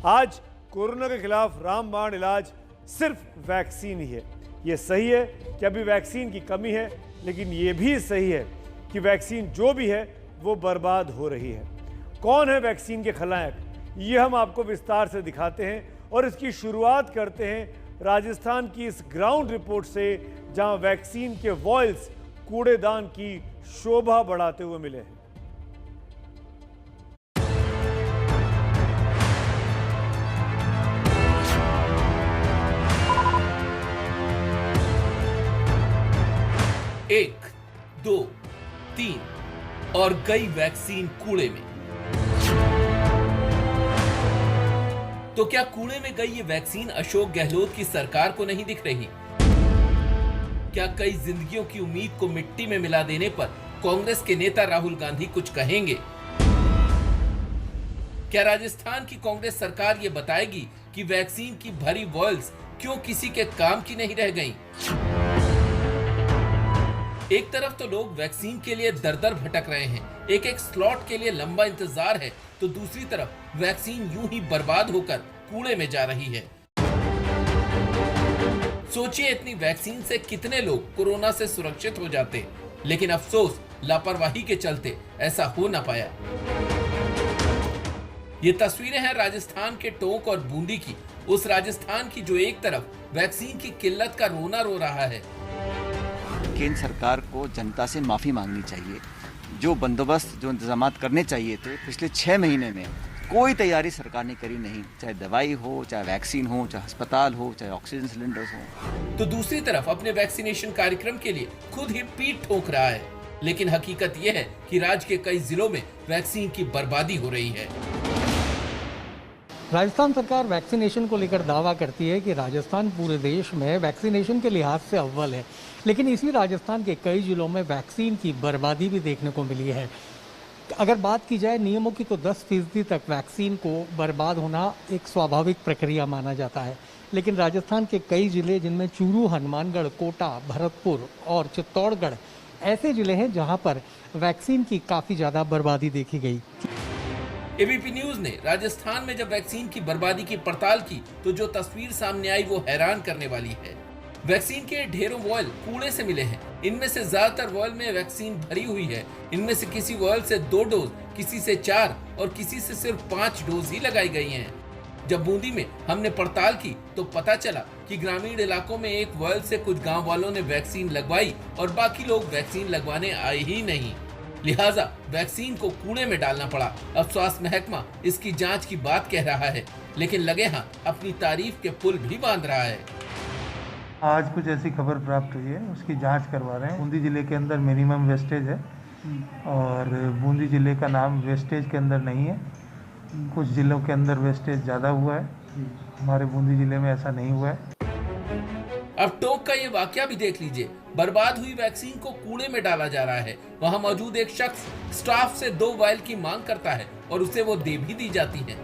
आज कोरोना के खिलाफ रामबाण इलाज सिर्फ वैक्सीन ही है। यह सही है कि अभी वैक्सीन की कमी है, लेकिन यह भी सही है कि वैक्सीन जो भी है वो बर्बाद हो रही है। कौन है वैक्सीन के खलनायक, ये हम आपको विस्तार से दिखाते हैं और इसकी शुरुआत करते हैं राजस्थान की इस ग्राउंड रिपोर्ट से, जहां वैक्सीन के वॉयल्स कूड़ेदान की शोभा बढ़ाते हुए मिले हैं। एक, दो, तीन और गई वैक्सीन कूड़े में। तो क्या कूड़े में गई ये वैक्सीन अशोक गहलोत की सरकार को नहीं दिख रही? क्या कई जिंदगियों की उम्मीद को मिट्टी में मिला देने पर कांग्रेस के नेता राहुल गांधी कुछ कहेंगे? क्या राजस्थान की कांग्रेस सरकार ये बताएगी कि वैक्सीन की भरी वॉयल्स क्यों किसी के काम की नहीं रह गईं? एक तरफ तो लोग वैक्सीन के लिए दर-दर भटक रहे हैं, एक एक स्लॉट के लिए लंबा इंतजार है, तो दूसरी तरफ वैक्सीन यूं ही बर्बाद होकर कूड़े में जा रही है। सोचिए, इतनी वैक्सीन से कितने लोग कोरोना से सुरक्षित हो जाते, लेकिन अफसोस लापरवाही के चलते ऐसा हो ना पाया। ये तस्वीरें हैं राजस्थान के टोंक और बूंदी की, उस राजस्थान की जो एक तरफ वैक्सीन की किल्लत का रोना रो रहा है। केंद्र सरकार को जनता से माफ़ी मांगनी चाहिए। जो बंदोबस्त, जो इंतजामात करने चाहिए थे पिछले 6 महीने में, कोई तैयारी सरकार ने करी नहीं। चाहे दवाई हो, चाहे वैक्सीन हो, चाहे अस्पताल हो, चाहे ऑक्सीजन सिलेंडर्स हो। तो दूसरी तरफ अपने वैक्सीनेशन कार्यक्रम के लिए खुद ही पीठ ठोक रहा है। लेकिन हकीकत यह है कि राज्य के कई जिलों में वैक्सीन की बर्बादी हो रही है। राजस्थान सरकार वैक्सीनेशन को लेकर दावा करती है कि राजस्थान पूरे देश में वैक्सीनेशन के लिहाज से अव्वल है, लेकिन इसी राजस्थान के कई जिलों में वैक्सीन की बर्बादी भी देखने को मिली है। अगर बात की जाए नियमों की, तो 10% तक वैक्सीन को बर्बाद होना एक स्वाभाविक प्रक्रिया माना जाता है, लेकिन राजस्थान के कई जिले, जिनमें चूरू, हनुमानगढ़, कोटा, भरतपुर और चित्तौड़गढ़ ऐसे जिले हैं जहां पर वैक्सीन की काफ़ी ज़्यादा बर्बादी देखी गई। एबीपी न्यूज ने राजस्थान में जब वैक्सीन की बर्बादी की पड़ताल की, तो जो तस्वीर सामने आई वो हैरान करने वाली है। वैक्सीन के ढेरों वॉयल कूड़े से मिले हैं। इनमें से ज्यादातर वॉयल में वैक्सीन भरी हुई है। इनमें से किसी वॉयल से 2 डोज, किसी से 4 और किसी से सिर्फ 5 डोज ही लगाई गई हैं। जब बूंदी में हमने पड़ताल की तो पता चला कि ग्रामीण इलाकों में एक वॉयल से कुछ गाँव वालों ने वैक्सीन लगवाई और बाकी लोग वैक्सीन लगवाने आए ही नहीं। लिहाजा वैक्सीन को कूड़े में डालना पड़ा। अब स्वास्थ्य महकमा इसकी जांच की बात कह रहा है, लेकिन लगे हाथ अपनी तारीफ के पुल भी बांध रहा है। आज कुछ ऐसी खबर प्राप्त हुई है, उसकी जांच करवा रहे हैं। बूंदी जिले के अंदर मिनिमम वेस्टेज है और बूंदी जिले का नाम वेस्टेज के अंदर नहीं है। कुछ जिलों के अंदर वेस्टेज ज़्यादा हुआ है, हमारे बूंदी जिले में ऐसा नहीं हुआ है। अब टोंक का ये वाकया भी देख लीजिए। बर्बाद हुई वैक्सीन को कूड़े में डाला जा रहा है। वहाँ मौजूद एक शख्स स्टाफ से 2 वायल की मांग करता है और उसे वो दे भी दी जाती है।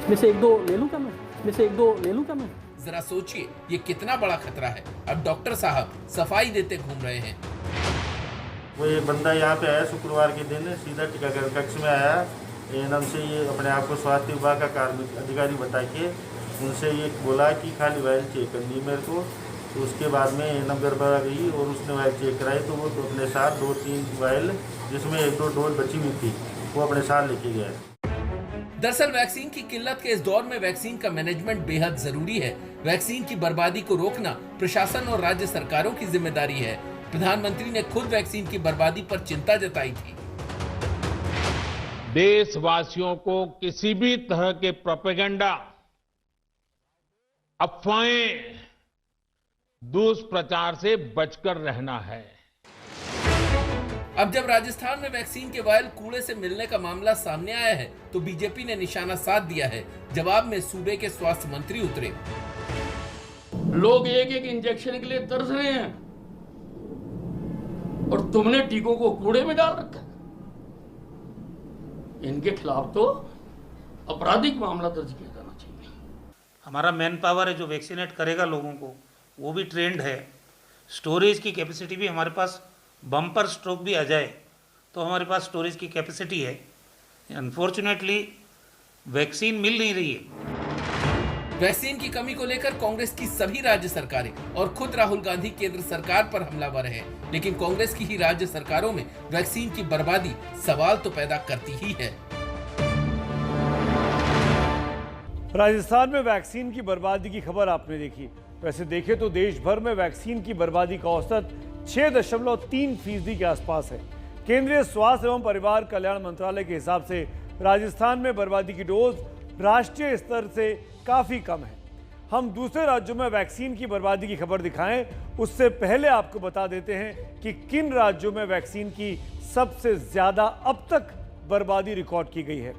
में से 1-2 ले लूं क्या मैं? में से 1-2 ले लूं क्या मैं? जरा सोचिए, ये कितना बड़ा खतरा है। अब डॉक्टर साहब सफाई देते घूम रहे हैं। वो ये बंदा यहाँ पे आया शुक्रवार के दिन, सीधा टीकाकरण कक्ष में आया। एएनएम से ये अपने आप को स्वास्थ्य विभाग का कार्मिक अधिकारी बता के उनसे ये बोला कि खाली वायल चेक करनी मेरे को। तो उसके बाद में एएनएम गड़बड़ा गई और उसने वायल चेक कराई, तो वो अपने साथ 2-3 वायल, जिसमें 1-2 डोज बची हुई थी, वो अपने साथ लेके गया। दरअसल वैक्सीन की किल्लत के इस दौर में वैक्सीन का मैनेजमेंट बेहद जरूरी है। वैक्सीन की बर्बादी को रोकना प्रशासन और राज्य सरकारों की जिम्मेदारी है। प्रधानमंत्री ने खुद वैक्सीन की बर्बादी पर चिंता जताई थी। देशवासियों को किसी भी तरह के प्रोपेगेंडा, अफवाहें, दुष्प्रचार से बचकर रहना है। अब जब राजस्थान में वैक्सीन के वायल कूड़े से मिलने का मामला सामने आया है, तो बीजेपी ने निशाना साध दिया है। जवाब में सूबे के स्वास्थ्य मंत्री उतरे। लोग एक-एक इंजेक्शन के लिए तरस रहे हैं और तुमने टीकों को कूड़े में डाल रखा। इनके खिलाफ तो आपराधिक मामला दर्ज किया जाना चाहिए। हमारा मैन पावर है जो वैक्सीनेट करेगा लोगों को, वो भी ट्रेंड है। स्टोरेज की कैपेसिटी भी हमारे पास, बम्पर स्ट्रोक भी आ जाए तो हमारे पास स्टोरेज की कैपेसिटी है। अनफॉर्चुनेटली वैक्सीन मिल नहीं रही है। वैक्सीन की कमी को लेकर कांग्रेस की सभी राज्य सरकारें और खुद राहुल गांधी केंद्र सरकार पर हमलावर हैं, लेकिन कांग्रेस की ही राज्य सरकारों में वैक्सीन की बर्बादी सवाल तो पैदा करती ही है। राजस्थान में वैक्सीन की बर्बादी की खबर आपने देखी। वैसे देखे तो देश भर में वैक्सीन की बर्बादी का औसत 6.3% के आसपास है। केंद्रीय स्वास्थ्य एवं परिवार कल्याण मंत्रालय के हिसाब से राजस्थान में बर्बादी की डोज राष्ट्रीय स्तर से काफी कम है। हम दूसरे राज्यों में वैक्सीन की बर्बादी की खबर दिखाएं, उससे पहले आपको बता देते हैं कि किन राज्यों में वैक्सीन की सबसे ज्यादा अब तक बर्बादी रिकॉर्ड की गई है।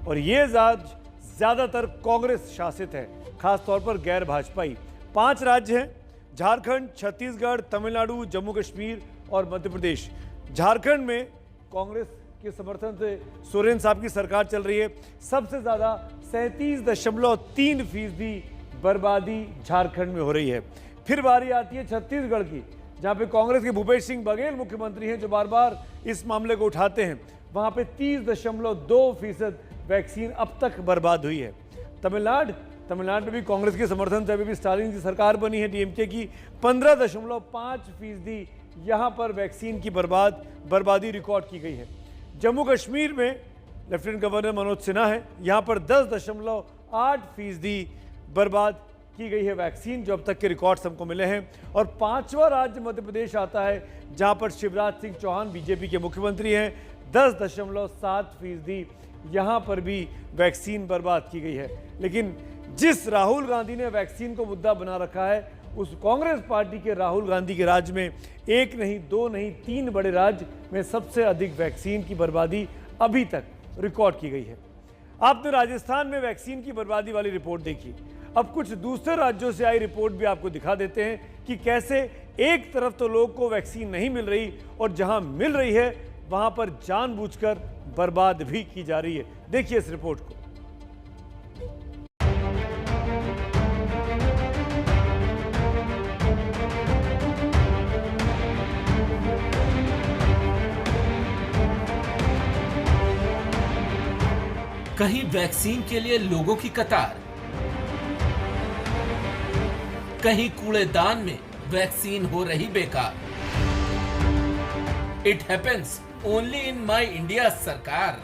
और ये राज्य ज्यादातर कांग्रेस शासित है, खासतौर पर गैर भाजपाई। 5 राज्य हैं: झारखंड, छत्तीसगढ़, तमिलनाडु, जम्मू कश्मीर और मध्य प्रदेश। झारखंड में कांग्रेस के समर्थन से सोरेन साहब की सरकार चल रही है। सबसे ज्यादा 37.3% बर्बादी झारखंड में हो रही है। फिर बारी आती है छत्तीसगढ़ की, जहां पे कांग्रेस के भूपेश सिंह बघेल मुख्यमंत्री हैं, जो बार बार इस मामले को उठाते हैं। वहां पे 30.2% वैक्सीन अब तक बर्बाद हुई है। तमिलनाडु में भी कांग्रेस के समर्थन से अभी भी स्टालिन की सरकार बनी है, डीएमके की। 15.5% यहां पर वैक्सीन की बर्बादी रिकॉर्ड की गई है। जम्मू कश्मीर में लेफ्टिनेंट गवर्नर मनोज सिन्हा है, यहां पर 10.8% बर्बाद की गई है वैक्सीन, जो अब तक के रिकॉर्ड्स हमको मिले हैं। और 5वां राज्य मध्य प्रदेश आता है, जहां पर शिवराज सिंह चौहान बीजेपी के मुख्यमंत्री हैं। 10.7% यहां पर भी वैक्सीन बर्बाद की गई है। लेकिन जिस राहुल गांधी ने वैक्सीन को मुद्दा बना रखा है, उस कांग्रेस पार्टी के राहुल गांधी के राज्य में 1 नहीं 2 नहीं 3 बड़े राज्य में सबसे अधिक वैक्सीन की बर्बादी अभी तक रिकॉर्ड की गई है। आपने राजस्थान में वैक्सीन की बर्बादी वाली रिपोर्ट देखी। अब कुछ दूसरे राज्यों से आई रिपोर्ट भी आपको दिखा देते हैं कि कैसे एक तरफ तो लोग को वैक्सीन नहीं मिल रही और जहां मिल रही है वहां पर जानबूझकर बर्बाद भी की जा रही है। देखिए इस रिपोर्ट को। कहीं वैक्सीन के लिए लोगों की कतार, कहीं कूड़ेदान में वैक्सीन हो रही बेकार। It happens only in my India सरकार।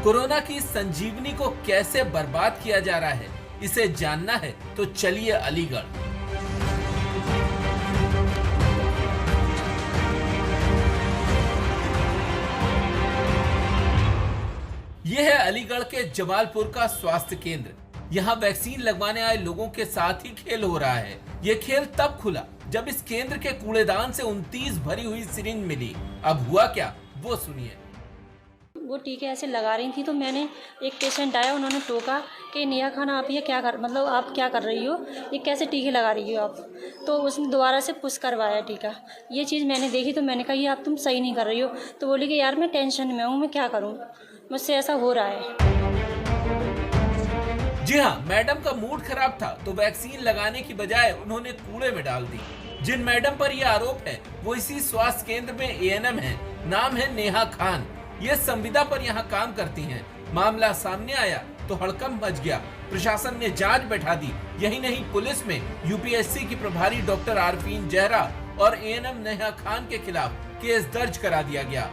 कोरोना की संजीवनी को कैसे बर्बाद किया जा रहा है, इसे जानना है तो चलिए अलीगढ़। यह है अलीगढ़ के जमालपुर का स्वास्थ्य केंद्र। यहाँ वैक्सीन लगवाने आए लोगों के साथ ही खेल हो रहा है। ये खेल तब खुला जब इस केंद्र के कूड़ेदान से 29 भरी हुई सिरिंज मिली। अब हुआ क्या, वो सुनिए। वो टीके ऐसे लगा रही थी तो मैंने एक पेशेंट आया, उन्होंने टोका कि नेहा खान आप ये क्या कर मतलब आप क्या कर रही हो, ये कैसे टीके लगा रही हो आप। तो उसने दोबारा से पुश करवाया टीका। ये चीज़ मैंने देखी तो मैंने कहा ये आप तुम सही नहीं कर रही हो। तो बोली कि यार मैं टेंशन में हूँ, मैं क्या करूँ, मुझसे ऐसा हो रहा है। जी हाँ, मैडम का मूड खराब था तो वैक्सीन लगाने की बजाय उन्होंने कूड़े में डाल दी। जिन मैडम पर यह आरोप है वो इसी स्वास्थ्य केंद्र में एएनएम है। नाम है नेहा खान। ये संविदा पर यहाँ काम करती हैं। मामला सामने आया तो हड़कंप मच गया। प्रशासन ने जांच बैठा दी। यही नहीं, पुलिस में यूपीएससी की प्रभारी डॉक्टर आरफीन जहरा और एएनएम नेहा खान के खिलाफ केस दर्ज करा दिया गया।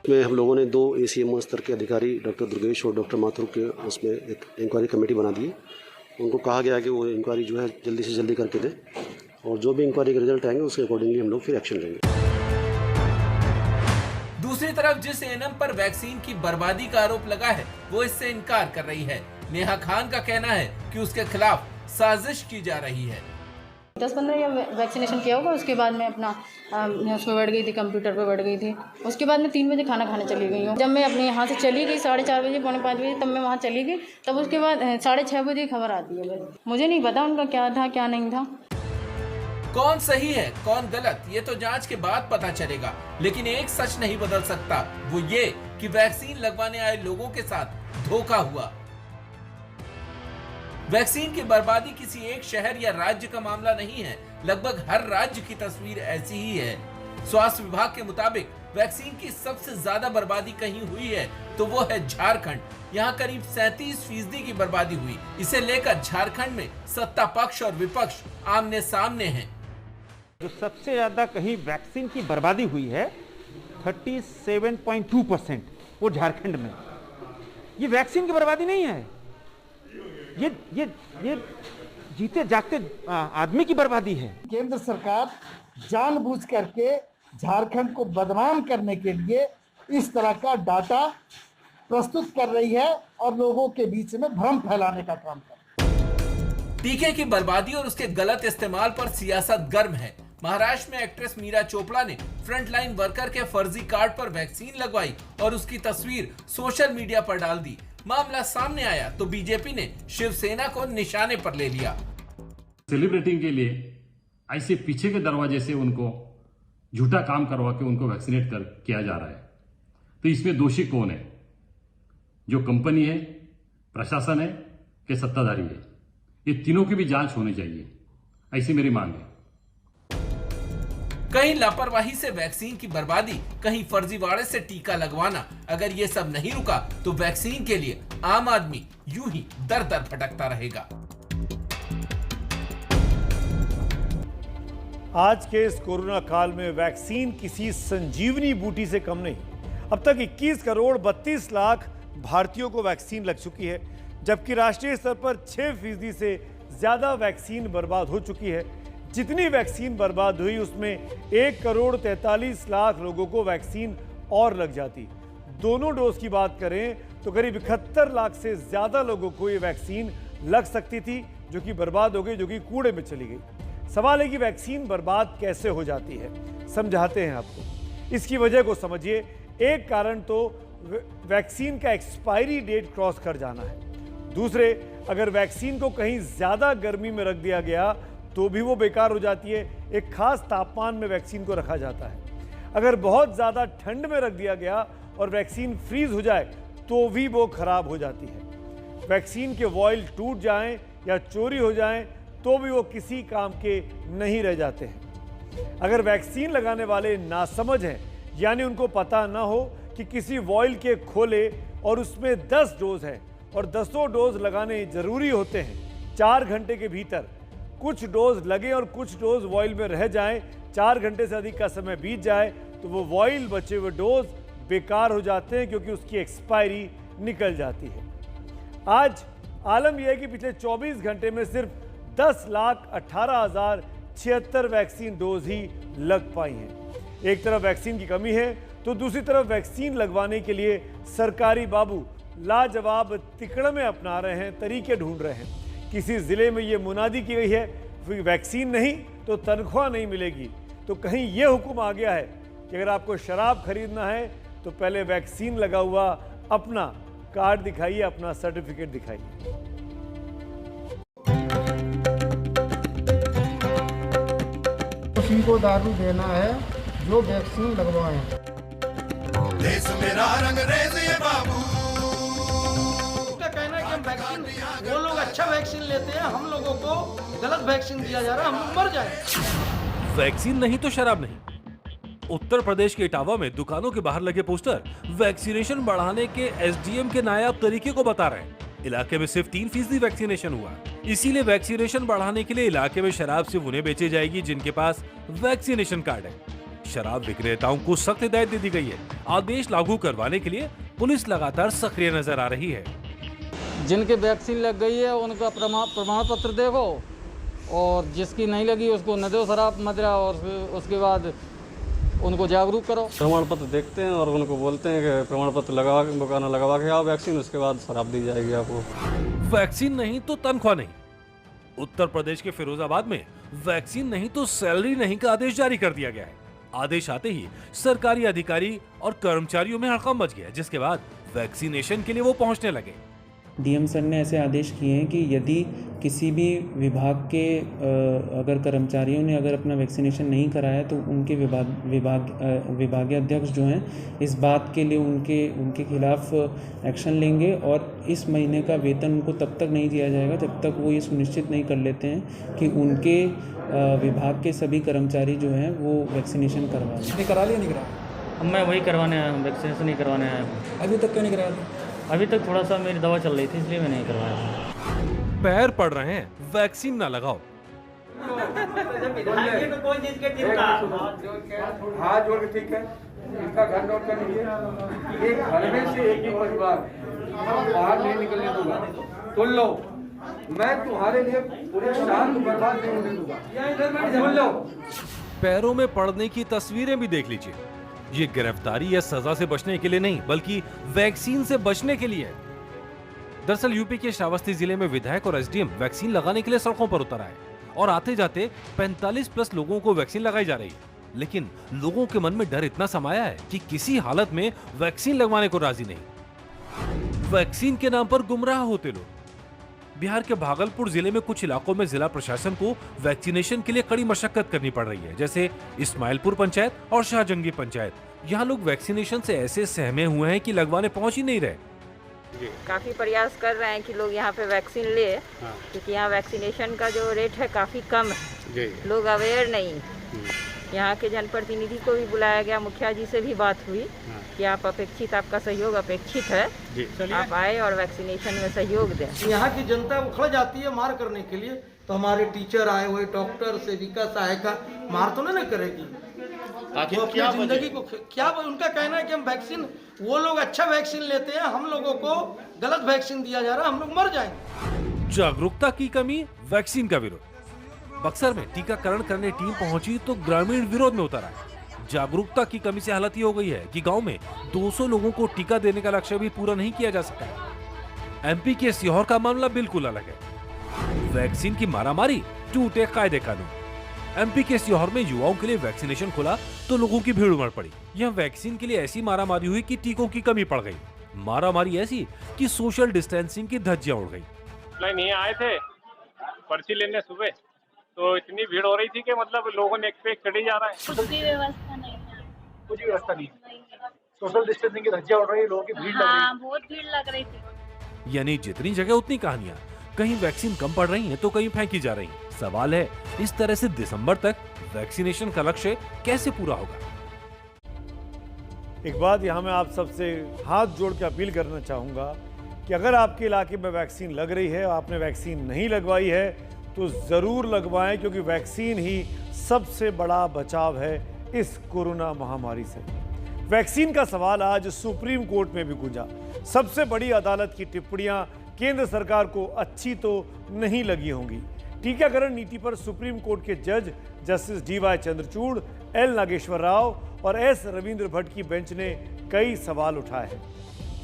में हम लोगों ने 2 ACMO स्तर के अधिकारी डॉक्टर दुर्गेश और डॉक्टर माथुर के उसमें एक इंक्वायरी कमेटी बना दी। उनको कहा गया कि वो इंक्वायरी जो है जल्दी से जल्दी करके दे और जो भी इंक्वायरी के रिजल्ट आएंगे उसके अकॉर्डिंगली हम लोग फिर एक्शन लेंगे। दूसरी तरफ जिस एएनएम पर वैक्सीन की बर्बादी का आरोप लगा है वो इससे इनकार कर रही है। नेहा खान का कहना है कि उसके खिलाफ साजिश की जा रही है। 10-15 या वैक्सीनेशन किया होगा, उसके बाद मैं अपना उस पर बैठ गई थी, कंप्यूटर पर बैठ गई थी। उसके बाद मैं 3 बजे खाना खाने चली गई हूँ। जब मैं अपने यहाँ से चली गई 4:30 बजे, 4:45 बजे, तब मैं वहाँ चली गई। तब उसके बाद 6:30 बजे खबर आती है। बस मुझे नहीं पता उनका क्या था क्या नहीं था। कौन सही है कौन गलत, ये तो जांच के बाद पता चलेगा। लेकिन एक सच नहीं बदल सकता, वो ये कि वैक्सीन लगवाने आए लोगों के साथ धोखा हुआ। वैक्सीन की बर्बादी किसी एक शहर या राज्य का मामला नहीं है। लगभग हर राज्य की तस्वीर ऐसी ही है। स्वास्थ्य विभाग के मुताबिक वैक्सीन की सबसे ज्यादा बर्बादी कहीं हुई है तो वो है झारखंड। यहाँ करीब 37% की बर्बादी हुई। इसे लेकर झारखंड में सत्ता पक्ष और विपक्ष आमने सामने हैं। जो सबसे ज्यादा कहीं वैक्सीन की बर्बादी हुई है 37.2%, वो झारखंड में। ये वैक्सीन की बर्बादी नहीं है, ये जीते जागते आदमी की बर्बादी है। केंद्र सरकार जानबूझ करके झारखंड को बदनाम करने के लिए इस तरह का डाटा प्रस्तुत कर रही है और लोगों के बीच में भ्रम फैलाने का काम कर रही है। टीके की बर्बादी और उसके गलत इस्तेमाल पर सियासत गर्म है। महाराष्ट्र में एक्ट्रेस मीरा चोपड़ा ने फ्रंटलाइन वर्कर के फर्जी कार्ड पर वैक्सीन लगवाई और उसकी तस्वीर सोशल मीडिया पर डाल दी। मामला सामने आया तो बीजेपी ने शिवसेना को निशाने पर ले लिया। सेलिब्रिटी के लिए ऐसे पीछे के दरवाजे से उनको झूठा काम करवा के उनको वैक्सीनेट किया जा रहा है, तो इसमें दोषी कौन है? जो कंपनी है, प्रशासन है कि सत्ताधारी है? ये तीनों की भी जांच होनी चाहिए, ऐसी मेरी मांग है। कहीं लापरवाही से वैक्सीन की बर्बादी, कहीं फर्जीवाड़े से टीका लगवाना। अगर ये सब नहीं रुका तो वैक्सीन के लिए आम आदमी यूं ही दर दर भटकता रहेगा। आज के इस कोरोना काल में वैक्सीन किसी संजीवनी बूटी से कम नहीं। अब तक 21 करोड़ 32 लाख भारतीयों को वैक्सीन लग चुकी है, जबकि राष्ट्रीय स्तर पर 6% से ज्यादा वैक्सीन बर्बाद हो चुकी है। जितनी वैक्सीन बर्बाद हुई उसमें 1 करोड़ 43 लाख लोगों को वैक्सीन और लग जाती। दोनों डोज की बात करें तो करीब 71 लाख से ज्यादा लोगों को ये वैक्सीन लग सकती थी, जो कि बर्बाद हो गई, जो कि कूड़े में चली गई। सवाल है कि वैक्सीन बर्बाद कैसे हो जाती है, समझाते हैं आपको। इसकी वजह को समझिए। एक कारण तो वैक्सीन का एक्सपायरी डेट क्रॉस कर जाना है। दूसरे, अगर वैक्सीन को कहीं ज्यादा गर्मी में रख दिया गया तो भी वो बेकार हो जाती है। एक खास तापमान में वैक्सीन को रखा जाता है। अगर बहुत ज़्यादा ठंड में रख दिया गया और वैक्सीन फ्रीज हो जाए तो भी वो खराब हो जाती है। वैक्सीन के वॉयल टूट जाएं या चोरी हो जाएं तो भी वो किसी काम के नहीं रह जाते हैं। अगर वैक्सीन लगाने वाले नासमझ हैं, यानी उनको पता ना हो कि किसी वॉयल के खोले और उसमें 10 डोज है और 10 डोज लगाने जरूरी होते हैं 4 घंटे के भीतर, कुछ डोज लगे और कुछ डोज वॉइल में रह जाएं, 4 घंटे से अधिक का समय बीत जाए तो वो वॉइल बचे हुए डोज बेकार हो जाते हैं, क्योंकि उसकी एक्सपायरी निकल जाती है। आज आलम यह है कि पिछले 24 घंटे में सिर्फ 10,18,076 वैक्सीन डोज ही लग पाई हैं। एक तरफ वैक्सीन की कमी है तो दूसरी तरफ वैक्सीन लगवाने के लिए सरकारी बाबू लाजवाब तिकड़मे अपना रहे हैं, तरीके ढूंढ रहे हैं। किसी जिले में ये मुनादी की गई है वैक्सीन नहीं तो तनख्वाह नहीं मिलेगी, तो कहीं ये हुक्म आ गया है कि अगर आपको शराब खरीदना है तो पहले वैक्सीन लगा हुआ अपना कार्ड दिखाइए, अपना सर्टिफिकेट दिखाइए। उसी को दारू देना है जो वैक्सीन लगवाएं। देश मेरा रंगरेज ये बाबू। कहना है कि हम वैक्सीन, वो लोग अच्छा वैक्सीन लेते हैं, हम लोगों को गलत वैक्सीन दिया जा रहा है, हम लोग मर जाए। वैक्सीन नहीं तो शराब नहीं। उत्तर प्रदेश के इटावा में दुकानों के बाहर लगे पोस्टर वैक्सीनेशन बढ़ाने के एसडीएम के नायाब तरीके को बता रहे हैं। इलाके में सिर्फ 3% वैक्सीनेशन हुआ, इसीलिए वैक्सीनेशन बढ़ाने के लिए इलाके में शराब सिर्फ उन्हें बेची जाएगी जिनके पास वैक्सीनेशन कार्ड है। शराब विक्रेताओं को सख्त हिदायत दे दी गई है। आदेश लागू करवाने के लिए पुलिस लगातार सक्रिय नजर आ रही है। जिनके वैक्सीन लग गई है उनका प्रमाण पत्र देखो, और जिसकी नहीं लगी उसको न दो शराब मदिरा, और उसके बाद उनको जागरूक करो। प्रमाण पत्र देखते हैं और उनको बोलते हैं कि प्रमाण पत्र लगवा के आओ वैक्सीन, उसके बाद शराब दी जाएगी आपको। वैक्सीन नहीं तो तनख्वाह नहीं। उत्तर प्रदेश के फिरोजाबाद में वैक्सीन नहीं तो सैलरी नहीं का आदेश जारी कर दिया गया है। आदेश आते ही सरकारी अधिकारी और कर्मचारियों में हड़कंप मच गया, जिसके बाद वैक्सीनेशन के लिए वो पहुंचने लगे। डीएम सर ने ऐसे आदेश किए हैं कि यदि किसी भी विभाग के अगर कर्मचारियों ने अगर अपना वैक्सीनेशन नहीं कराया तो उनके विभागीय अध्यक्ष जो हैं इस बात के लिए उनके खिलाफ एक्शन लेंगे, और इस महीने का वेतन उनको तब तक नहीं दिया जाएगा जब तक वो ये सुनिश्चित नहीं कर लेते हैं कि उनके विभाग के सभी कर्मचारी जो हैं वो वैक्सीनेशन करवा लें। करा लिया नहीं करा? अब मैं वही करवाने आया हूँ, वैक्सीनेशन ही करवाने आया हूँ। अभी तक क्यों नहीं करवाया? अभी तक थोड़ा सा मेरी दवा चल रही थी, इसलिए मैं नहीं करवाया। पैर पड़ रहे हैं, वैक्सीन ना लगाओ। हाथ जोड़ के ठीक है, इसका घर नोट कर लीजिए। एक घर में से एक ही परिवार बाहर नहीं निकलने दूंगा। सुन लो, मैं तुम्हारे लिए पूरे साल को बर्बाद नहीं होने दूंगा। सुन लो। पैरों में पड़ने की तस्वीरें भी देख लीजिए। ये गिरफ्तारी या सजा से बचने के लिए नहीं, बल्कि वैक्सीन से बचने के लिए है। दरअसल यूपी के श्रावस्ती जिले में विधायक और एसडीएम वैक्सीन लगाने के लिए सड़कों पर उतर आए और आते जाते 45+ लोगों को वैक्सीन लगाई जा रही है। लेकिन लोगों के मन में डर इतना समाया है कि किसी हालत में वैक्सीन लगवाने को राजी नहीं। वैक्सीन के नाम पर गुमराह होते लोग। बिहार के भागलपुर जिले में कुछ इलाकों में जिला प्रशासन को वैक्सीनेशन के लिए कड़ी मशक्कत करनी पड़ रही है, जैसे इस्माइलपुर पंचायत और शाहजंगी पंचायत। यहाँ लोग वैक्सीनेशन से ऐसे सहमे हुए हैं कि लगवाने पहुंच ही नहीं रहे। काफ़ी प्रयास कर रहे हैं कि लोग यहाँ पे वैक्सीन ले, क्योंकि यहाँ वैक्सीनेशन का जो रेट है काफ़ी कम है, लोग अवेयर नहीं। यहाँ के जनप्रतिनिधि को भी बुलाया गया, मुखिया जी से भी बात हुई कि आप अपेक्षित, आपका सहयोग अपेक्षित है, आप आए और वैक्सीनेशन में सहयोग दें। यहाँ की जनता उखड़ जाती है मार करने के लिए, तो हमारे टीचर आए हुए, डॉक्टर, सेविका, सहायिका मार तो नहीं करेगी। आखिर वो अपनी क्या जिंदगी को क्या, उनका कहना है कि हम वैक्सीन, वो लोग अच्छा वैक्सीन लेते हैं, हम लोगों को गलत वैक्सीन दिया जा रहा है, हम लोग मर जाएंगे। जागरूकता की कमी, वैक्सीन का विरोध। बक्सर में टीकाकरण करने टीम पहुंची तो ग्रामीण विरोध में उतर आए। जागरूकता की कमी से हालत ये हो गई है कि गांव में 200 लोगों को टीका देने का लक्ष्य भी पूरा नहीं किया जा सका है। एमपी के सीहोर का मामला बिल्कुल अलग है। वैक्सीन की मारामारी, टूटे कायदे कानून। एमपी के सीहोर में युवाओं के लिए वैक्सीनेशन खुला तो लोगों की भीड़ उमड़ पड़ी। यह वैक्सीन के लिए ऐसी मारामारी हुई कि टीकों की कमी पड़ गई। मारामारी ऐसी कि सोशल डिस्टेंसिंग की धज्जियां उड़ गई। नहीं आए थे पर्ची लेने सुबह, तो इतनी भीड़ हो रही थी कि मतलब लोगों ने एक पे एक चढ़ी जा रहा है। कुछ भी व्यवस्था नहीं है, कुछ भी व्यवस्था नहीं है। सोशल डिस्टेंसिंग की धज्जियां उड़ रही है, लोगों की भीड़ लग रही है। बहुत भीड़ लग रही थी। यानी जितनी जगह उतनी कहानियां। कहीं वैक्सीन कम पड़ रही है तो कहीं फेंकी जा रही है। सवाल है, इस तरह से दिसंबर तक वैक्सीनेशन का लक्ष्य कैसे पूरा होगा? एक बात यहाँ मैं आप सबसे हाथ जोड़ के अपील करना चाहूँगा कि अगर आपके इलाके में वैक्सीन लग रही है, आपने वैक्सीन नहीं लगवाई है, तो ज़रूर लगवाएं, क्योंकि वैक्सीन ही सबसे बड़ा बचाव है इस कोरोना महामारी से। वैक्सीन का सवाल आज सुप्रीम कोर्ट में भी गूंजा। सबसे बड़ी अदालत की टिप्पणियां केंद्र सरकार को अच्छी तो नहीं लगी होंगी। टीकाकरण नीति पर सुप्रीम कोर्ट के जज justice DY Chandrachud, L Nageswara Rao और S रविंद्र भट्ट की बेंच ने कई सवाल उठाए हैं।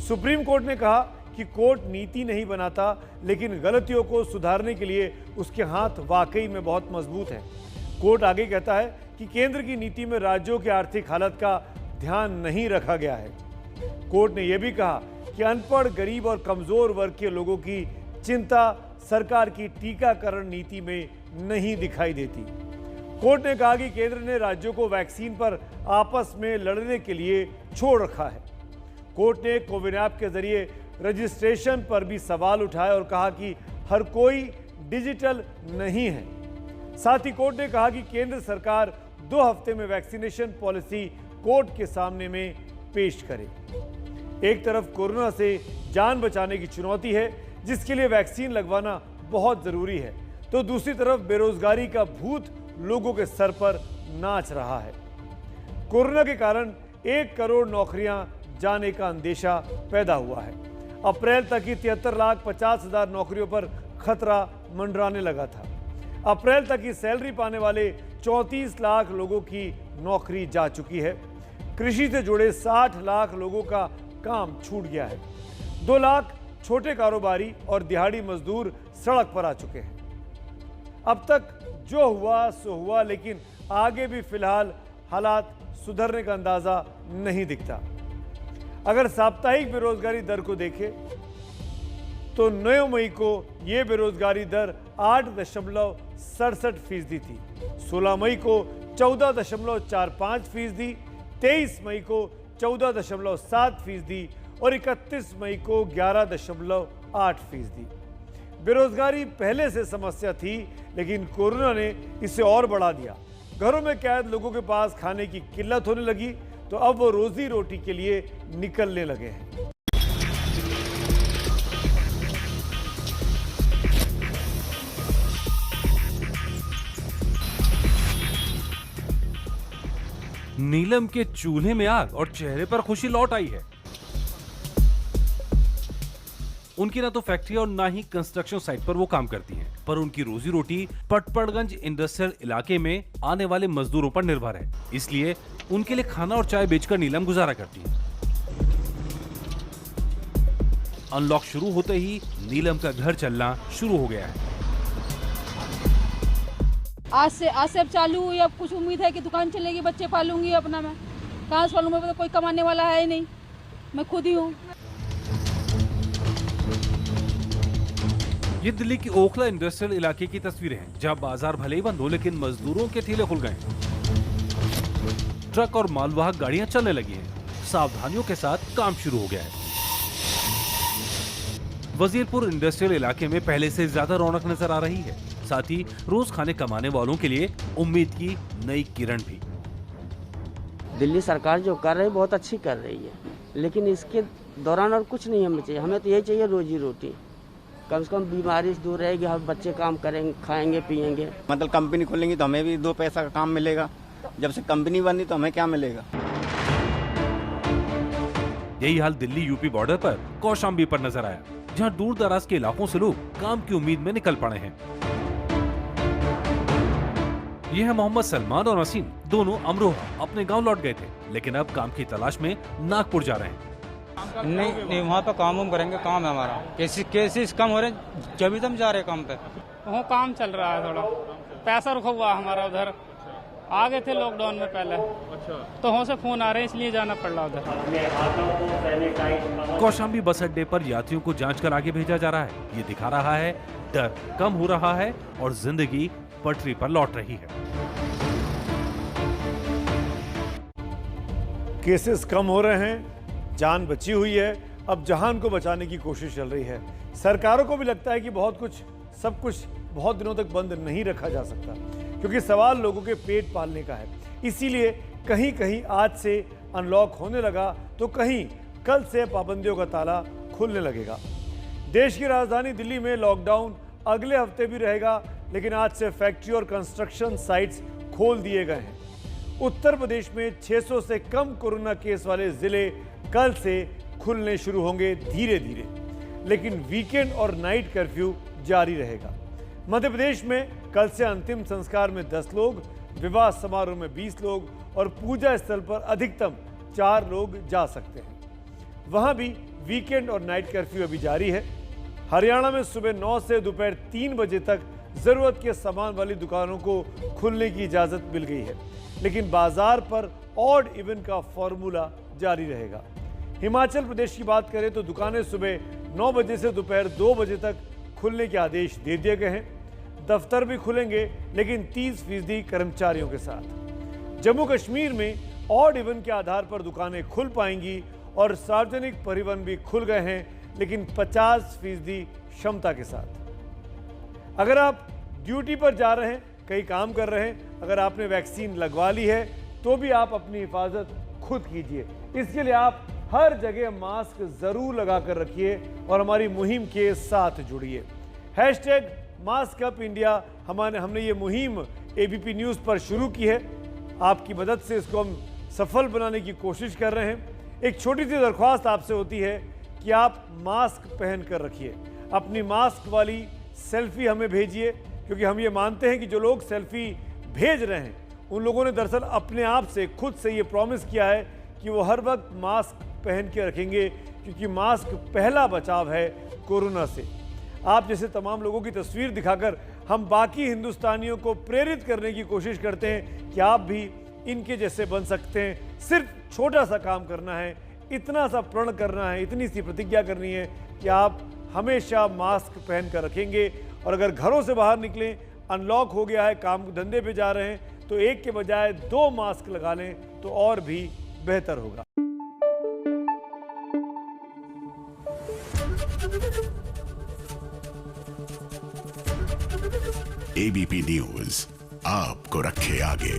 सुप्रीम कोर्ट ने कहा कि कोर्ट नीति नहीं बनाता, लेकिन गलतियों को सुधारने के लिए उसके हाथ वाकई में बहुत मजबूत हैं। कोर्ट आगे कहता है कि केंद्र की नीति में राज्यों की आर्थिक हालत का ध्यान नहीं रखा गया है। कोर्ट ने यह भी कहा कि अनपढ़, गरीब और कमजोर वर्ग के लोगों की चिंता सरकार की टीकाकरण नीति में नहीं दिखाई देती। कोर्ट ने कहा कि केंद्र ने राज्यों को वैक्सीन पर आपस में लड़ने के लिए छोड़ रखा है। कोर्ट ने कोविन ऐप के जरिए रजिस्ट्रेशन पर भी सवाल उठाए और कहा कि हर कोई डिजिटल नहीं है। साथ ही कोर्ट ने कहा कि केंद्र सरकार 2 हफ्ते में वैक्सीनेशन पॉलिसी कोर्ट के सामने में पेश करे। एक तरफ कोरोना से जान बचाने की चुनौती है, जिसके लिए वैक्सीन लगवाना बहुत जरूरी है, तो दूसरी तरफ बेरोजगारी का भूत लोगों के सर पर नाच रहा है। कोरोना के कारण 1 करोड़ नौकरियां जाने का अंदेशा पैदा हुआ है। अप्रैल तक ही 73,50,000 नौकरियों पर खतरा मंडराने लगा था। अप्रैल तक ही सैलरी पाने वाले 34 लाख लोगों की नौकरी जा चुकी है। कृषि से जुड़े 60 लाख लोगों का काम छूट गया है। 2 लाख छोटे कारोबारी और दिहाड़ी मजदूर सड़क पर आ चुके हैं। अब तक जो हुआ सो हुआ, लेकिन आगे भी फिलहाल हालात सुधरने का अंदाजा नहीं दिखता। अगर साप्ताहिक बेरोजगारी दर को देखें तो 9 मई को यह बेरोजगारी दर 8.67% थी, 16 मई को 14.45%, 23 मई को 14.7% और 31 मई को 11.8%। बेरोजगारी पहले से समस्या थी, लेकिन कोरोना ने इसे और बढ़ा दिया। घरों में कैद लोगों के पास खाने की किल्लत होने लगी तो अब वो रोजी रोटी के लिए निकलने लगे हैं। नीलम के चूल्हे में आग और चेहरे पर खुशी लौट आई है। उनकी ना तो फैक्ट्री और ना ही कंस्ट्रक्शन साइट पर वो काम करती हैं, पर उनकी रोजी रोटी पटपड़गंज इंडस्ट्रियल इलाके में आने वाले मजदूरों पर निर्भर है। इसलिए उनके लिए खाना और चाय बेचकर नीलम गुजारा करती है। अनलॉक शुरू होते ही नीलम का घर चलना शुरू हो गया है। आज से अब चालू हुई। अब कुछ उम्मीद है कि दुकान चलेगी, बच्चे पालूंगी अपना। मैं कहाँ से पालूंगा, तो कोई कमाने वाला है ही नहीं, मैं खुद ही हूँ। ये दिल्ली की ओखला इंडस्ट्रियल इलाके की तस्वीरें हैं, जहां बाजार भले ही बंद हो लेकिन मजदूरों के ठेले खुल गए। ट्रक और मालवाहक गाड़ियां चलने लगी हैं। सावधानियों के साथ काम शुरू हो गया है। वजीरपुर इंडस्ट्रियल इलाके में पहले से ज्यादा रौनक नजर आ रही है। साथ ही रोज खाने कमाने वालों के लिए उम्मीद की नई किरण भी। दिल्ली सरकार जो कर रही है बहुत अच्छी कर रही है, लेकिन इसके दौरान और कुछ नहीं हमें चाहिए। हमें तो यही चाहिए रोजी रोटी, कम से कम बीमारी से दूर रहेगी। हम बच्चे काम करेंगे, खाएंगे पिएंगे। मतलब कंपनी खोलेंगी तो हमें भी 2 पैसा का काम मिलेगा। जब से कंपनी बनी तो हमें क्या मिलेगा। यही हाल दिल्ली यूपी बॉर्डर पर कौशाम्बी पर नजर आया, जहां दूर दराज के इलाकों से लोग काम की उम्मीद में निकल पड़े हैं। ये है मोहम्मद सलमान और नसीम, दोनों अमरोहा अपने गांव लौट गए थे, लेकिन अब काम की तलाश में नागपुर जा रहे हैं। नहीं वहाँ पे काम हम करेंगे, काम है हमारा। केसेस कम हो रहे हैं, जब भी हम जा रहे हैं काम पे। वहाँ काम चल रहा है, थोड़ा पैसा रुका हुआ हमारा उधर। आ गए थे लॉकडाउन में पहले, तो वहाँ से फोन आ रहे हैं, इसलिए जाना पड़ रहा उधर। कौशाम्बी बस अड्डे पर यात्रियों को जांच कर आगे भेजा जा रहा है। ये दिखा रहा है डर कम हो रहा है और जिंदगी पटरी पर लौट रही है। केसेस कम हो रहे हैं, जान बची हुई है। अब जहान को बचाने की कोशिश चल रही है। सरकारों को भी लगता है कि सब कुछ बहुत दिनों तक बंद नहीं रखा जा सकता, क्योंकि सवाल लोगों के पेट पालने का है। इसीलिए कहीं कहीं आज से अनलॉक होने लगा, तो कहीं कल से पाबंदियों का ताला खुलने लगेगा। देश की राजधानी दिल्ली में लॉकडाउन अगले हफ्ते भी रहेगा, लेकिन आज से फैक्ट्री और कंस्ट्रक्शन साइट्स खोल दिए गए हैं। उत्तर प्रदेश में 600 से कम कोरोना केस वाले जिले कल से खुलने शुरू होंगे धीरे धीरे, लेकिन वीकेंड और नाइट कर्फ्यू जारी रहेगा। मध्य प्रदेश में कल से अंतिम संस्कार में 10 लोग, विवाह समारोह में 20 लोग और पूजा स्थल पर अधिकतम 4 लोग जा सकते हैं। वहां भी वीकेंड और नाइट कर्फ्यू अभी जारी है। हरियाणा में सुबह 9 से दोपहर 3 बजे तक जरूरत के सामान वाली दुकानों को खुलने की इजाजत मिल गई है, लेकिन बाजार पर ऑड इवन का फॉर्मूला जारी रहेगा। हिमाचल प्रदेश की बात करें तो दुकानें सुबह 9 बजे से दोपहर 2 बजे तक खुलने के आदेश दे दिए गए हैं। दफ्तर भी खुलेंगे, लेकिन 30% कर्मचारियों के साथ। जम्मू कश्मीर में ऑड इवन के आधार पर दुकानें खुल पाएंगी और सार्वजनिक परिवहन भी खुल गए हैं, लेकिन 50% क्षमता के साथ। अगर आप ड्यूटी पर जा रहे हैं, कहीं काम कर रहे हैं, अगर आपने वैक्सीन लगवा ली है तो भी आप अपनी हिफाजत खुद कीजिए। इसके लिए आप हर जगह मास्क जरूर लगा कर रखिए और हमारी मुहिम के साथ जुड़िए। #MaskUpIndia हमने ये मुहिम ABP न्यूज़ पर शुरू की है। आपकी मदद से इसको हम सफल बनाने की कोशिश कर रहे हैं। एक छोटी सी दरख्वास्त आपसे होती है कि आप मास्क पहन कर रखिए। अपनी मास्क वाली सेल्फी हमें भेजिए, क्योंकि हम ये मानते हैं कि जो लोग सेल्फी भेज रहे हैं उन लोगों ने दरअसल अपने आप से खुद से ये प्रॉमिस किया है कि वो हर वक्त मास्क पहन के रखेंगे, क्योंकि मास्क पहला बचाव है कोरोना से। आप जैसे तमाम लोगों की तस्वीर दिखाकर हम बाकी हिंदुस्तानियों को प्रेरित करने की कोशिश करते हैं कि आप भी इनके जैसे बन सकते हैं। सिर्फ छोटा सा काम करना है, इतना सा प्रण करना है, इतनी सी प्रतिज्ञा करनी है कि आप हमेशा मास्क पहन कर रखेंगे। और अगर घरों से बाहर निकलें, अनलॉक हो गया है, काम धंधे पे जा रहे हैं, तो एक के बजाय 2 मास्क लगा लें तो और भी बेहतर होगा। ABP न्यूज़ आपको रखे आगे।